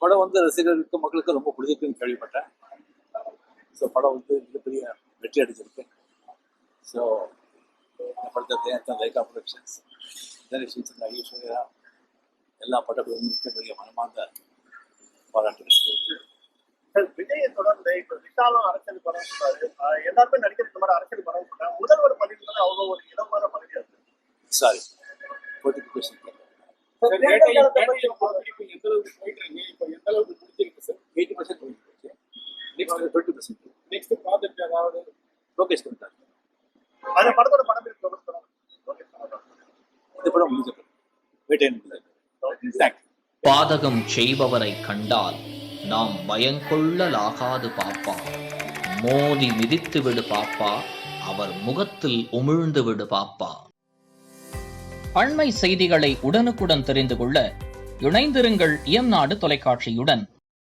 படம் வந்து ரசிகர்களுக்கு மக்களுக்கு ரொம்ப பிடிச்சிருக்குன்னு கேள்விப்பட்டேன். ஸோ படம் வந்து மிகப்பெரிய வெற்றி அடைஞ்சிருக்கு. ஸோ இந்த படத்தை லைகா ப்ரொடக்ஷன்ஸ், தனுஷ், ஐஸ்வர்யா எல்லா படங்களும் பெரிய மனமார்ந்த பாராட்டுகள். விஜயை தொடர்ந்து இப்ப விஷாலும் அரசியல் படம் சொல்றாரு. எல்லாருமே நடிக்கிற இந்த மாதிரி அரசியல் படம் சொல்றாங்க. முதல்வர் பதவி அவ்வளவு ஒரு இடமான பதவியா இருக்கு. சாரி, போட்டிக்கு கொஸ்டின் லோகேஷ் பண்ணிட்டாரு. அந்த படத்தோட படம் இந்த படம் முடிஞ்சது. பாதகம் செய்பவரை கண்டால் நாம் பயங்கொள்ளலாகாது பாப்பா, மோதி மிதித்து விடு பாப்பா, அவர் முகத்தில் உமிழ்ந்து விடு பாப்பா. அண்மை செய்திகளை உடனுக்குடன் தெரிந்து கொள்ள இணைந்திருங்கள் இயம்நாடு தொலைக்காட்சியுடன்.